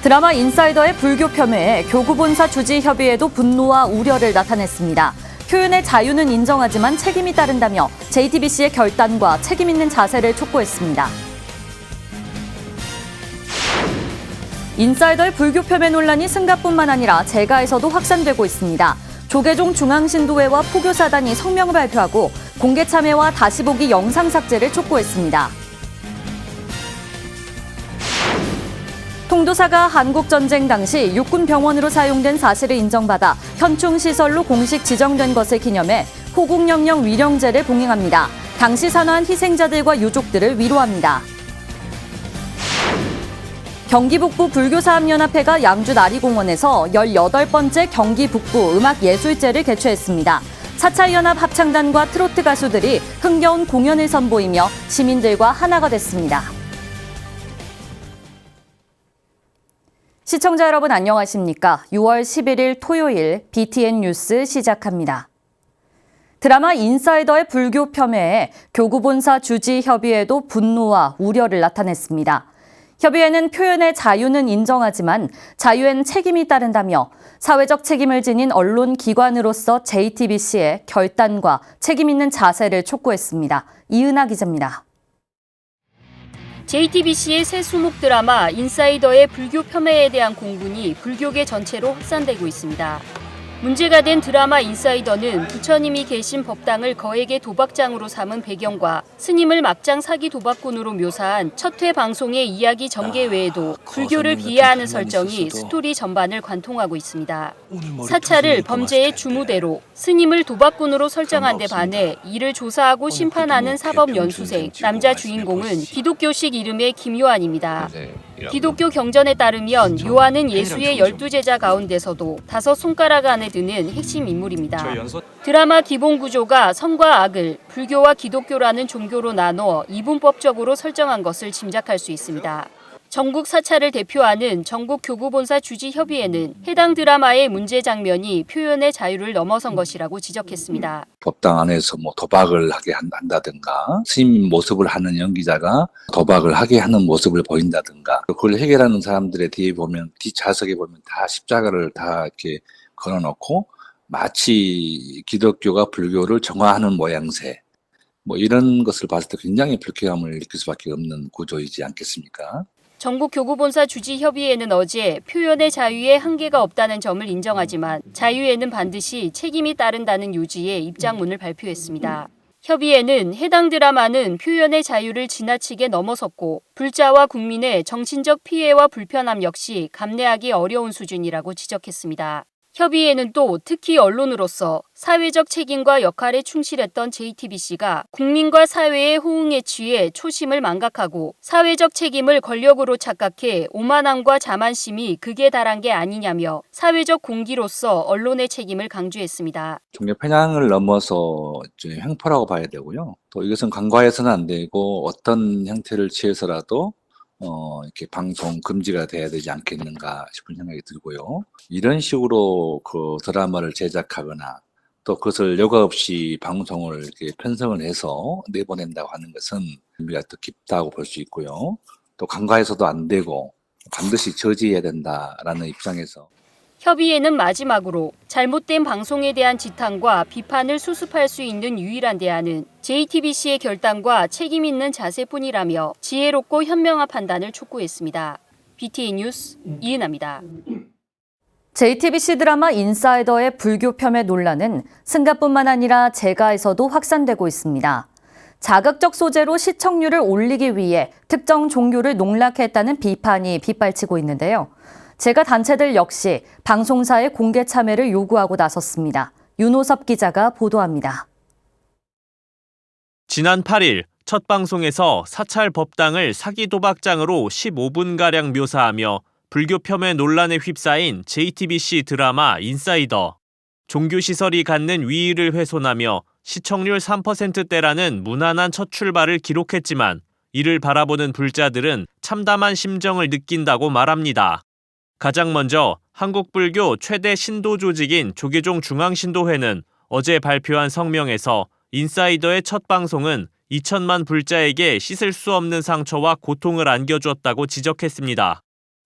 드라마 인사이더의 불교 폄훼에 교구 본사 주지 협의회도 분노와 우려를 나타냈습니다. 표현의 자유는 인정하지만 책임이 따른다며 JTBC의 결단과 책임 있는 자세를 촉구했습니다. 인사이더의 불교 폄훼 논란이 승가뿐만 아니라 제가에서도 확산되고 있습니다. 조계종 중앙신도회와 포교사단이 성명을 발표하고 공개 참여와 다시 보기 영상 삭제를 촉구했습니다. 통도사가 한국전쟁 당시 육군병원으로 사용된 사실을 인정받아 현충시설로 공식 지정된 것을 기념해 호국영령 위령제를 봉행합니다. 당시 산화한 희생자들과 유족들을 위로합니다. 경기북부 불교사업연합회가 양주 나리공원에서 18번째 경기북부 음악예술제를 개최했습니다. 사찰연합 합창단과 트로트 가수들이 흥겨운 공연을 선보이며 시민들과 하나가 됐습니다. 시청자 여러분 안녕하십니까? 6월 11일 토요일 BTN 뉴스 시작합니다. 드라마 인사이더의 불교 폄훼에 교구 본사 주지 협의회도 분노와 우려를 나타냈습니다. 협의회는 표현의 자유는 인정하지만 자유엔 책임이 따른다며 사회적 책임을 지닌 언론기관으로서 JTBC의 결단과 책임 있는 자세를 촉구했습니다. 이은하 기자입니다. JTBC의 새 수목 드라마 인사이더의 불교 폄훼에 대한 공분이 불교계 전체로 확산되고 있습니다. 문제가 된 드라마 인사이더는 부처님이 계신 법당을 거액의 도박장으로 삼은 배경과 스님을 막장 사기 도박꾼으로 묘사한 첫 회 방송의 이야기 전개 외에도 불교를 비하하는 설정이 스토리 전반을 관통하고 있습니다. 사찰을 범죄의 주무대로 스님을 도박꾼으로 설정한 데 반해 이를 조사하고 심판하는 사법연수생, 남자 주인공은 기독교식 이름의 김요한입니다. 기독교 경전에 따르면 요한은 예수의 12제자 가운데서도 5손가락 안에 드는 핵심 인물입니다. 드라마 기본 구조가 선과 악을 불교와 기독교라는 종교로 나눠 이분법적으로 설정한 것을 짐작할 수 있습니다. 전국 사찰을 대표하는 전국 교구본사 주지협의회는 해당 드라마의 문제 장면이 표현의 자유를 넘어선 것이라고 지적했습니다. 법당 안에서 도박을 하게 한다든가 스님 모습을 하는 연기자가 도박을 하게 하는 모습을 보인다든가 그걸 해결하는 사람들의 뒤에 보면 뒷좌석에 보면 다 십자가를 다 이렇게 걸어놓고 마치 기독교가 불교를 정화하는 모양새 이런 것을 봤을 때 굉장히 불쾌감을 느낄 수밖에 없는 구조이지 않겠습니까? 전국 교구본사 주지협의회는 어제 표현의 자유에 한계가 없다는 점을 인정하지만 자유에는 반드시 책임이 따른다는 요지의 입장문을 발표했습니다. 협의회는 해당 드라마는 표현의 자유를 지나치게 넘어섰고 불자와 국민의 정신적 피해와 불편함 역시 감내하기 어려운 수준이라고 지적했습니다. 협의회는 또 특히 언론으로서 사회적 책임과 역할에 충실했던 JTBC가 국민과 사회의 호응에 취해 초심을 망각하고 사회적 책임을 권력으로 착각해 오만함과 자만심이 극에 달한 게 아니냐며 사회적 공기로서 언론의 책임을 강조했습니다. 종교 편향을 넘어서 횡포라고 봐야 되고요. 또 이것은 간과해서는 안 되고 어떤 형태를 취해서라도 이렇게 방송 금지가 돼야 되지 않겠는가 싶은 생각이 들고요. 이런 식으로 그 드라마를 제작하거나 또 그것을 여과 없이 방송을 이렇게 편성을 해서 내보낸다고 하는 것은 의미가 더 깊다고 볼 수 있고요. 또 간과해서도 안 되고 반드시 저지해야 된다라는 입장에서 협의회는 마지막으로 잘못된 방송에 대한 지탄과 비판을 수습할 수 있는 유일한 대안은 JTBC의 결단과 책임 있는 자세뿐이라며 지혜롭고 현명한 판단을 촉구했습니다. BTN 뉴스 이은하입니다. JTBC 드라마 인사이더의 불교 폄훼 논란은 승가뿐만 아니라 제가에서도 확산되고 있습니다. 자극적 소재로 시청률을 올리기 위해 특정 종교를 농락했다는 비판이 빗발치고 있는데요. 제가 단체들 역시 방송사의 공개 참여를 요구하고 나섰습니다. 윤호섭 기자가 보도합니다. 지난 8일 첫 방송에서 사찰 법당을 사기 도박장으로 15분가량 묘사하며 불교 폄훼 논란에 휩싸인 JTBC 드라마 인사이더. 종교시설이 갖는 위의를 훼손하며 시청률 3%대라는 무난한 첫 출발을 기록했지만 이를 바라보는 불자들은 참담한 심정을 느낀다고 말합니다. 가장 먼저 한국불교 최대 신도 조직인 조계종 중앙신도회는 어제 발표한 성명에서 인사이더의 첫 방송은 2천만 불자에게 씻을 수 없는 상처와 고통을 안겨주었다고 지적했습니다.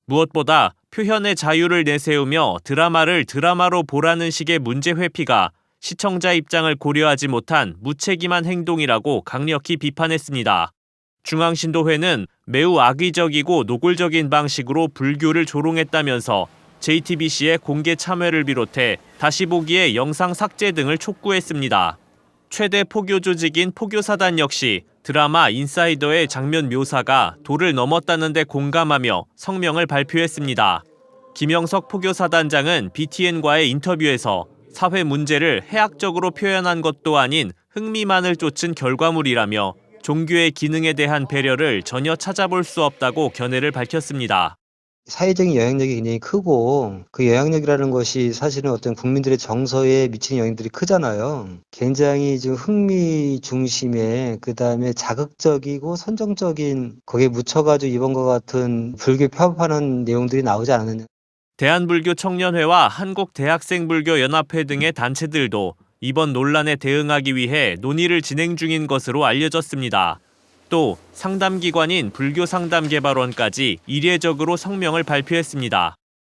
무엇보다 표현의 자유를 내세우며 드라마를 드라마로 보라는 식의 문제 회피가 시청자 입장을 고려하지 못한 무책임한 행동이라고 강력히 비판했습니다. 중앙신도회는 매우 악의적이고 노골적인 방식으로 불교를 조롱했다면서 JTBC의 공개 참여를 비롯해 다시 보기의 영상 삭제 등을 촉구했습니다. 최대 포교 조직인 포교사단 역시 드라마 인사이더의 장면 묘사가 도를 넘었다는 데 공감하며 성명을 발표했습니다. 김영석 포교사단장은 BTN과의 인터뷰에서 사회 문제를 해학적으로 표현한 것도 아닌 흥미만을 쫓은 결과물이라며 종교의 기능에 대한 배려를 전혀 찾아볼 수 없다고 견해를 밝혔습니다. 사회적인 영향력이 굉장히 크고 그 영향력이라는 것이 사실은 어떤 국민들의 정서에 미치는 영향들이 크잖아요. 굉장히 좀 흥미 중심의 그다음에 자극적이고 선정적인 거기에 묻혀가지고 이번과 같은 불교 폐업하는 내용들이 나오지 않았느냐. 대한불교청년회와 한국대학생불교연합회 등의 단체들도 이번 논란에 대응하기 위해 논의를 진행 중인 것으로 알려졌습니다. 또 상담기관인 불교상담개발원까지 이례적으로 성명을 발표했습니다.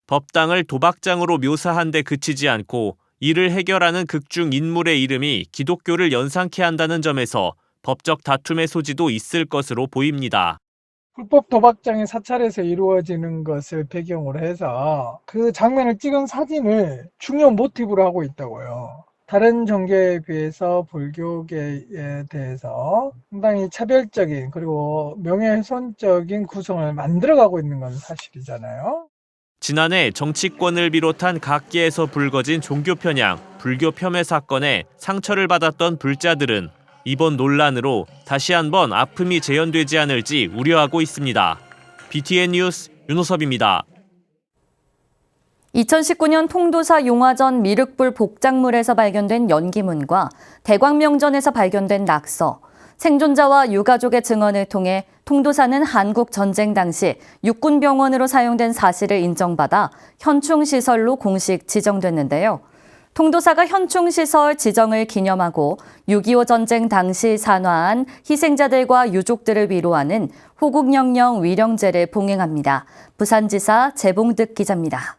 법당을 도박장으로 묘사한 데 그치지 않고 이를 해결하는 극중 인물의 이름이 기독교를 연상케 한다는 점에서 법적 다툼의 소지도 있을 것으로 보입니다. 불법 도박장이 사찰에서 이루어지는 것을 배경으로 해서 그 장면을 찍은 사진을 중요 모티브로 하고 있다고요. 다른 종교에 비해서 불교계에 대해서 상당히 차별적인 그리고 명예훼손적인 구성을 만들어가고 있는 건 사실이잖아요. 지난해 정치권을 비롯한 각계에서 불거진 종교 편향, 불교 폄훼 사건에 상처를 받았던 불자들은 이번 논란으로 다시 한번 아픔이 재현되지 않을지 우려하고 있습니다. BTN 뉴스 윤호섭입니다. 2019년 통도사 용화전 미륵불 복장물에서 발견된 연기문과 대광명전에서 발견된 낙서, 생존자와 유가족의 증언을 통해 통도사는 한국 전쟁 당시 육군병원으로 사용된 사실을 인정받아 현충시설로 공식 지정됐는데요. 통도사가 현충시설 지정을 기념하고 6.25 전쟁 당시 산화한 희생자들과 유족들을 위로하는 호국영령 위령제를 봉행합니다. 부산지사 재봉득 기자입니다.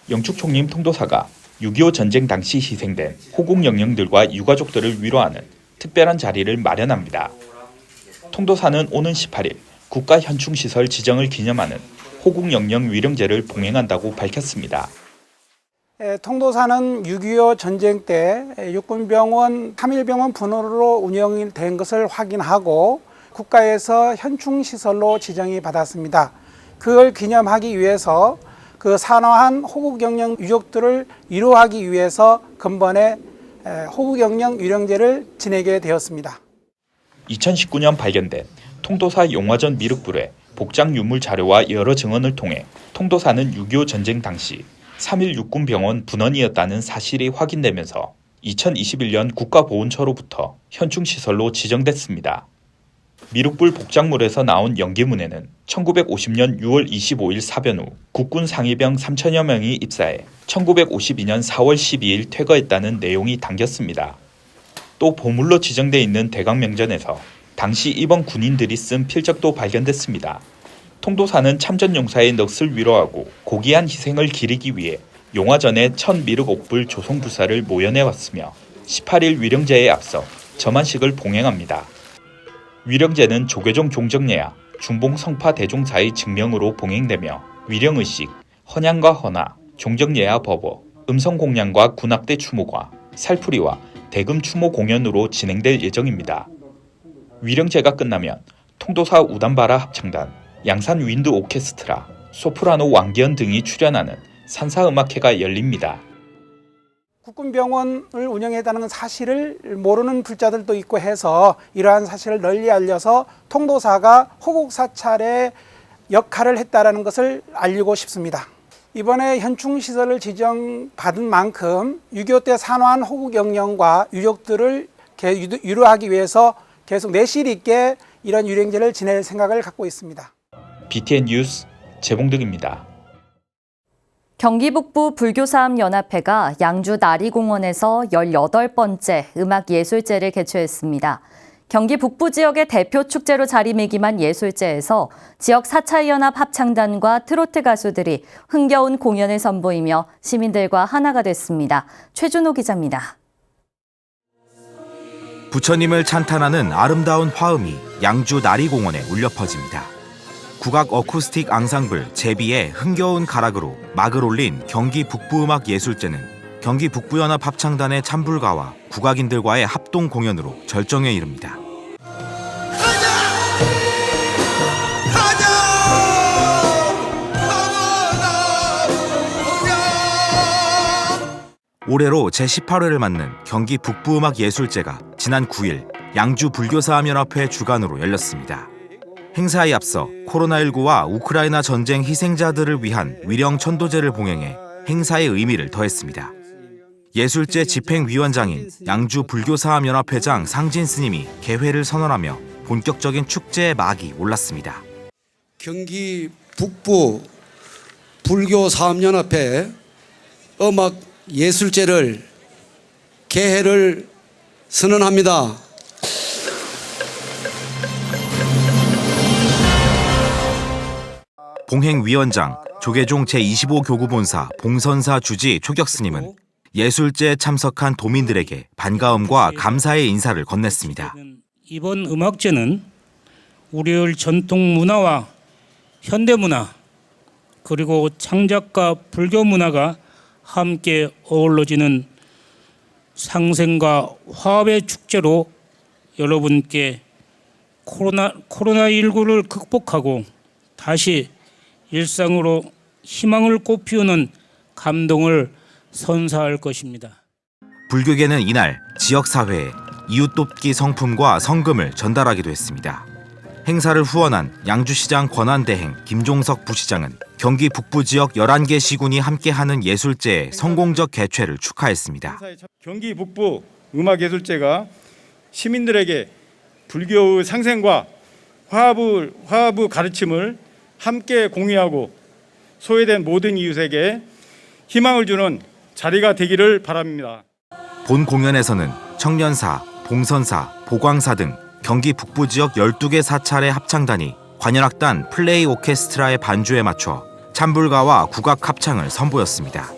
영축총림 통도사가 6.25 전쟁 당시 희생된 호국영령들과 유가족들을 위로하는 특별한 자리를 마련합니다. 통도사는 오는 18일 국가현충시설 지정을 기념하는 호국영령 위령제를 봉행한다고 밝혔습니다. 통도사는 6.25 전쟁 때 육군병원 3.1병원 분원으로 운영이 된 것을 확인하고 국가에서 현충시설로 지정이 받았습니다. 그걸 기념하기 위해서 그 산화한 호국영령 유족들을 위로하기 위해서 근본에 호국영령 위령제를 지내게 되었습니다. 2019년 발견된 통도사 용화전 미륵불의 복장 유물 자료와 여러 증언을 통해 통도사는 6.25 전쟁 당시 3.1 육군병원 분원이었다는 사실이 확인되면서 2021년 국가보훈처로부터 현충시설로 지정됐습니다. 미륵불 복장물에서 나온 연기문에는 1950년 6월 25일 사변 후 국군 상위병 3천여 명이 입사해 1952년 4월 12일 퇴거했다는 내용이 담겼습니다. 또 보물로 지정돼 있는 대광명전에서 당시 입원 군인들이 쓴 필적도 발견됐습니다. 통도사는 참전용사의 넋을 위로하고 고귀한 희생을 기리기 위해 용화전의 천 미륵옥불 조성불사를 모연해왔으며 18일 위령제에 앞서 점안식을 봉행합니다. 위령제는 조계종 종정예야, 중봉 성파 대종사의 증명으로 봉행되며 위령의식, 헌양과 헌화, 종정예야 법어, 음성공양과 군악대 추모과 살풀이와 대금 추모 공연으로 진행될 예정입니다. 위령제가 끝나면 통도사 우담바라 합창단, 양산 윈드 오케스트라, 소프라노 왕기현 등이 출연하는 산사음악회가 열립니다. 국군병원을 운영했다는 사실을 모르는 불자들도 있고 해서 이러한 사실을 널리 알려서 통도사가 호국사찰의 역할을 했다는 것을 알리고 싶습니다. 이번에 현충시설을 지정받은 만큼 6.25 때 산화한 호국영령과 유족들을 위로하기 위해서 계속 내실 있게 이런 위령제를 지낼 생각을 갖고 있습니다. BTN 뉴스 재봉득입니다. 경기 북부 불교사업연합회가 양주 나리공원에서 18번째 음악예술제를 개최했습니다. 경기 북부 지역의 대표 축제로 자리매김한 예술제에서 지역 사찰연합 합창단과 트로트 가수들이 흥겨운 공연을 선보이며 시민들과 하나가 됐습니다. 최준호 기자입니다. 부처님을 찬탄하는 아름다운 화음이 양주 나리공원에 울려 퍼집니다. 국악 어쿠스틱 앙상블 제비의 흥겨운 가락으로 막을 올린 경기 북부음악예술제는 경기 북부연합 합창단의 찬불가와 국악인들과의 합동 공연으로 절정에 이릅니다. 올해로 제18회를 맞는 경기 북부음악예술제가 지난 9일 양주 불교사암연합회 주관으로 열렸습니다. 행사에 앞서 코로나19와 우크라이나 전쟁 희생자들을 위한 위령 천도제를 봉행해 행사의 의미를 더했습니다. 예술제 집행위원장인 양주 불교사암연합회장 상진 스님이 개회를 선언하며 본격적인 축제의 막이 올랐습니다. 경기 북부 불교사암연합회 음악 예술제를 개회를 선언합니다. 봉행위원장 조계종 제25교구본사 봉선사 주지 초격스님은 예술제에 참석한 도민들에게 반가움과 감사의 인사를 건넸습니다. 이번 음악제는 우리의 전통 문화와 현대문화 그리고 창작과 불교 문화가 함께 어우러지는 상생과 화합의 축제로 여러분께 코로나19를 극복하고 다시 일상으로 희망을 꽃피우는 감동을 선사할 것입니다. 불교계는 이날 지역사회에 이웃돕기 성품과 성금을 전달하기도 했습니다. 행사를 후원한 양주시장 권한대행 김종석 부시장은 경기 북부 지역 11개 시군이 함께하는 예술제의 성공적 개최를 축하했습니다. 경기 북부 음악예술제가 시민들에게 불교의 상생과 화합의 가르침을 함께 공유하고 소외된 모든 이웃에게 희망을 주는 자리가 되기를 바랍니다. 본 공연에서는 청년사, 봉선사, 보광사 등 경기 북부 지역 12개 사찰의 합창단이 관현악단 플레이 오케스트라의 반주에 맞춰 찬불가와 국악 합창을 선보였습니다.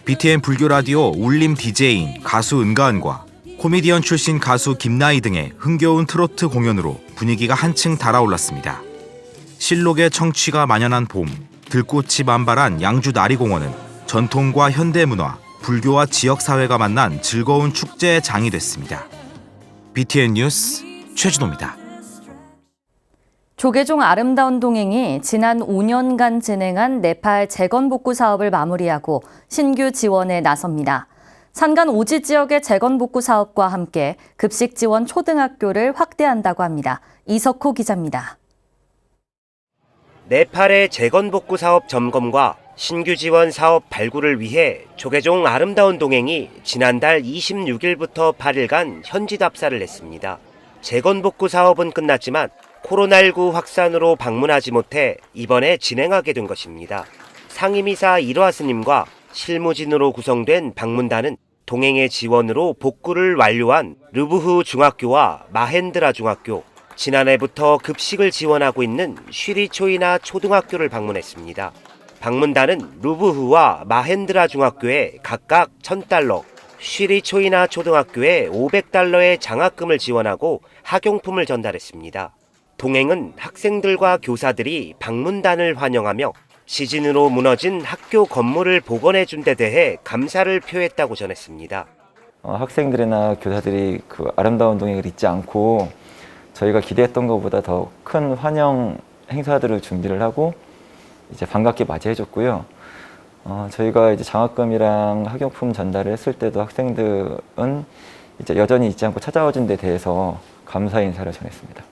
BTN 불교 라디오 울림 DJ인 가수 은가은과 코미디언 출신 가수 김나희 등의 흥겨운 트로트 공연으로 분위기가 한층 달아올랐습니다. 실록의 청취가 만연한 봄, 들꽃이 만발한 양주 나리공원은 전통과 현대문화, 불교와 지역사회가 만난 즐거운 축제의 장이 됐습니다. BTN 뉴스 최준호입니다. 조계종 아름다운 동행이 지난 5년간 진행한 네팔 재건복구 사업을 마무리하고 신규 지원에 나섭니다. 산간 오지 지역의 재건복구 사업과 함께 급식 지원 초등학교를 확대한다고 합니다. 이석호 기자입니다. 네팔의 재건복구 사업 점검과 신규 지원 사업 발굴을 위해 조계종 아름다운 동행이 지난달 26일부터 8일간 현지 답사를 했습니다. 재건복구 사업은 끝났지만 코로나19 확산으로 방문하지 못해 이번에 진행하게 된 것입니다. 상임이사 이로하 스님과 실무진으로 구성된 방문단은 동행의 지원으로 복구를 완료한 르부후 중학교와 마헨드라 중학교, 지난해부터 급식을 지원하고 있는 쉬리초이나 초등학교를 방문했습니다. 방문단은 루부후와 마헨드라 중학교에 각각 $1,000, 쉬리초이나 초등학교에 $500의 장학금을 지원하고 학용품을 전달했습니다. 동행은 학생들과 교사들이 방문단을 환영하며 지진으로 무너진 학교 건물을 복원해 준 데 대해 감사를 표했다고 전했습니다. 학생들이나 교사들이 그 아름다운 동행을 잊지 않고 저희가 기대했던 것보다 더 큰 환영 행사들을 준비를 하고 이제 반갑게 맞이해줬고요. 저희가 이제 장학금이랑 학용품 전달을 했을 때도 학생들은 이제 여전히 잊지 않고 찾아와준 데 대해서 감사 인사를 전했습니다.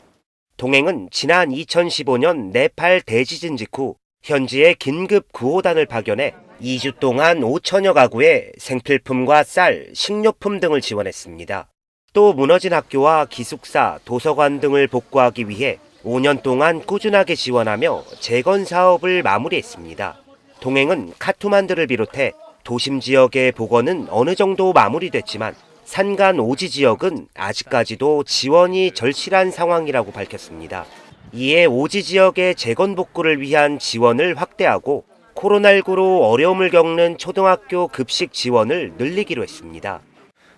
동행은 지난 2015년 네팔 대지진 직후 현지에 긴급 구호단을 파견해 2주 동안 5천여 가구에 생필품과 쌀, 식료품 등을 지원했습니다. 또 무너진 학교와 기숙사, 도서관 등을 복구하기 위해 5년 동안 꾸준하게 지원하며 재건 사업을 마무리했습니다. 동행은 카투만두를 비롯해 도심 지역의 복원은 어느 정도 마무리됐지만 산간 오지 지역은 아직까지도 지원이 절실한 상황이라고 밝혔습니다. 이에 오지 지역의 재건 복구를 위한 지원을 확대하고 코로나19로 어려움을 겪는 초등학교 급식 지원을 늘리기로 했습니다.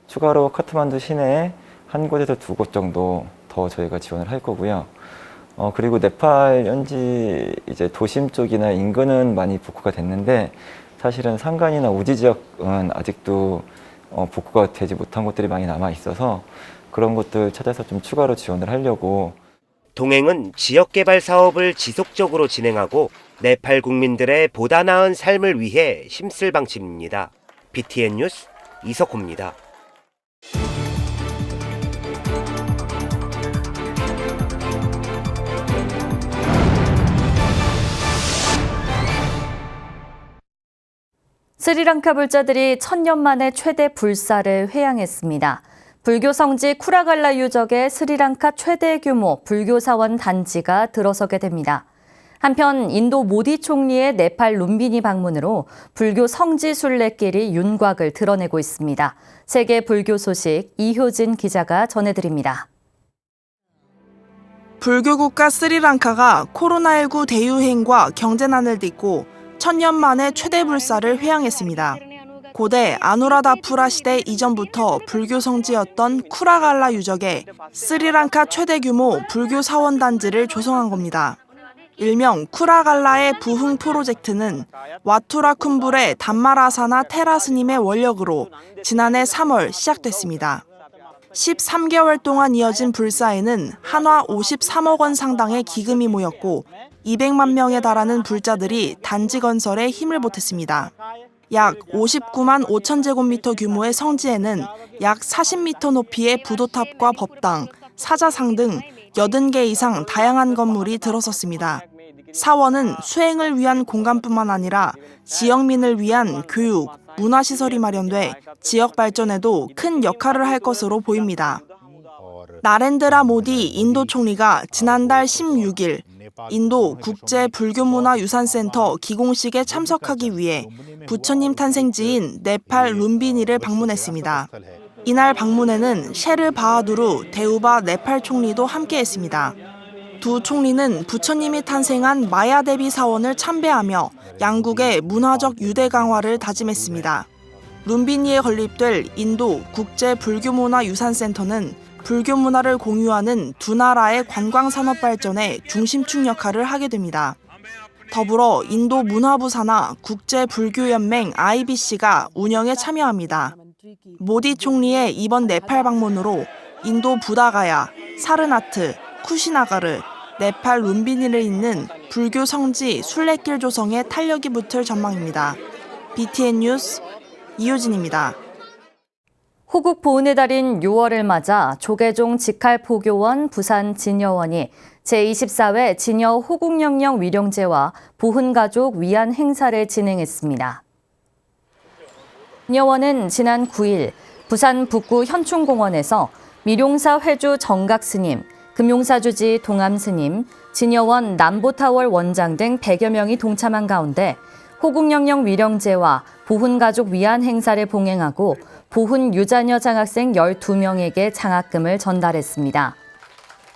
추가로 카트만두 시내에 한 곳에서 두 곳 정도 더 저희가 지원을 할 거고요. 그리고 네팔 현지 이제 도심 쪽이나 인근은 많이 복구가 됐는데 사실은 산간이나 오지 지역은 아직도 복구가 되지 못한 곳들이 많이 남아 있어서 그런 곳들 찾아서 좀 추가로 지원을 하려고. 동행은 지역개발 사업을 지속적으로 진행하고 네팔 국민들의 보다 나은 삶을 위해 힘쓸 방침입니다. BTN 뉴스 이석호입니다. 스리랑카 불자들이 1000년 만에 최대 불사를 회양했습니다. 불교 성지 쿠라갈라 유적의 스리랑카 최대 규모 불교 사원 단지가 들어서게 됩니다. 한편 인도 모디 총리의 네팔 룸비니 방문으로 불교 성지 순례길이 윤곽을 드러내고 있습니다. 세계 불교 소식 이효진 기자가 전해드립니다. 불교 국가 스리랑카가 코로나19 대유행과 경제난을 딛고 1000년 만에 최대 불사를 회양했습니다. 고대 아누라다푸라 시대 이전부터 불교 성지였던 쿠라갈라 유적에 스리랑카 최대 규모 불교 사원 단지를 조성한 겁니다. 일명 쿠라갈라의 부흥 프로젝트는 와투라 쿤불의 담마라사나 테라 스님의 원력으로 지난해 3월 시작됐습니다. 13개월 동안 이어진 불사에는 한화 53억 원 상당의 기금이 모였고 200만 명에 달하는 불자들이 단지 건설에 힘을 보탰습니다. 약 59만 5천 제곱미터 규모의 성지에는 약 40m 높이의 부도탑과 법당, 사자상 등 80개 이상 다양한 건물이 들어섰습니다. 사원은 수행을 위한 공간뿐만 아니라 지역민을 위한 교육, 문화시설이 마련돼 지역 발전에도 큰 역할을 할 것으로 보입니다. 나렌드라 모디 인도 총리가 지난달 16일 인도 국제 불교문화유산센터 기공식에 참석하기 위해 부처님 탄생지인 네팔 룸비니를 방문했습니다. 이날 방문에는 셰르 바하두르 대우바 네팔 총리도 함께했습니다. 두 총리는 부처님이 탄생한 마야데비 사원을 참배하며 양국의 문화적 유대 강화를 다짐했습니다. 룸비니에 건립될 인도 국제 불교문화유산센터는 불교 문화를 공유하는 두 나라의 관광산업 발전에 중심축 역할을 하게 됩니다. 더불어 인도 문화부 산하 국제불교연맹 IBC가 운영에 참여합니다. 모디 총리의 이번 네팔 방문으로 인도 부다가야, 사르나트, 쿠시나가르, 네팔 룸비니를 잇는 불교 성지 순례길 조성에 탄력이 붙을 전망입니다. BTN 뉴스 이효진입니다. 호국 보훈의 달인 6월을 맞아 조계종 직할포교원 부산 진여원이 제24회 진여 호국영령 위령제와 보훈가족 위안 행사를 진행했습니다. 진여원은 지난 9일 부산 북구 현충공원에서 미룡사 회주 정각스님, 금용사주지 동암스님, 진여원 남보타월 원장 등 100여 명이 동참한 가운데 호국영령 위령제와 보훈가족 위안 행사를 봉행하고 보훈 유자녀 장학생 12명에게 장학금을 전달했습니다.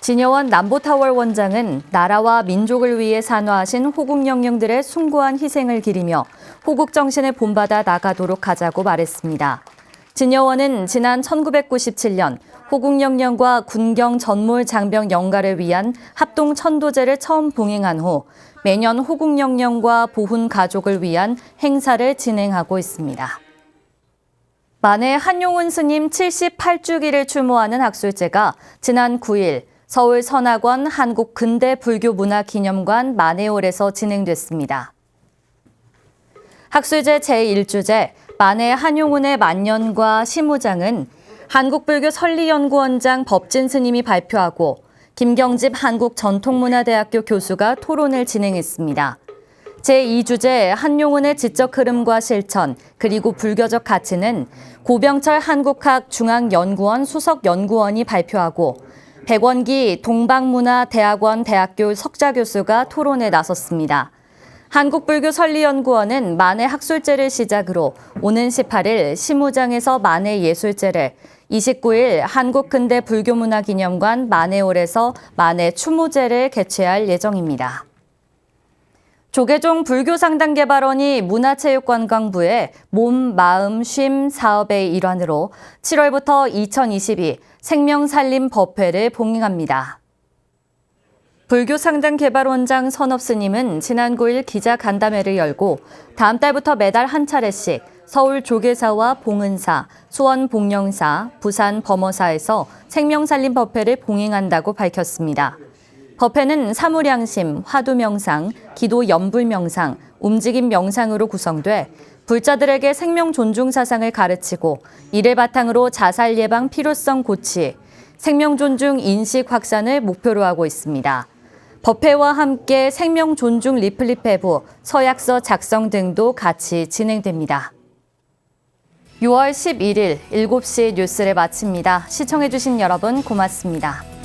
진여원 남보타월 원장은 나라와 민족을 위해 산화하신 호국영령들의 숭고한 희생을 기리며 호국 정신을 본받아 나가도록 하자고 말했습니다. 진여원은 지난 1997년 호국영령과 군경 전몰 장병 영가를 위한 합동 천도제를 처음 봉행한 후 매년 호국영령과 보훈 가족을 위한 행사를 진행하고 있습니다. 만해 한용운 스님 78주기를 추모하는 학술제가 지난 9일 서울 선악원 한국근대불교문화기념관 만해홀에서 진행됐습니다. 학술제 제1주제 만해 한용운의 만년과 시무장은 한국불교설리연구원장 법진 스님이 발표하고 김경집 한국전통문화대학교 교수가 토론을 진행했습니다. 제2주제 한용운의 지적 흐름과 실천 그리고 불교적 가치는 고병철 한국학중앙연구원 수석연구원이 발표하고 백원기 동방문화대학원 대학교 석좌교수가 토론에 나섰습니다. 한국불교설리연구원은 만해 학술제를 시작으로 오는 18일 시무장에서 만해 예술제를 29일 한국근대불교문화기념관 만해홀에서 만해 추모제를 개최할 예정입니다. 조계종 불교상담개발원이 문화체육관광부의 몸, 마음, 쉼 사업의 일환으로 7월부터 2022 생명살림법회를 봉행합니다. 불교상담개발원장 선업스님은 지난 9일 기자간담회를 열고 다음 달부터 매달 한 차례씩 서울 조계사와 봉은사, 수원 봉령사, 부산 범어사에서 생명살림법회를 봉행한다고 밝혔습니다. 법회는 사무량심, 화두명상, 기도연불명상, 움직임명상으로 구성돼 불자들에게 생명 존중 사상을 가르치고 이를 바탕으로 자살 예방 필요성 고치, 생명 존중 인식 확산을 목표로 하고 있습니다. 법회와 함께 생명 존중 리플릿 배부, 서약서 작성 등도 같이 진행됩니다. 6월 11일 7시 뉴스를 마칩니다. 시청해주신 여러분 고맙습니다.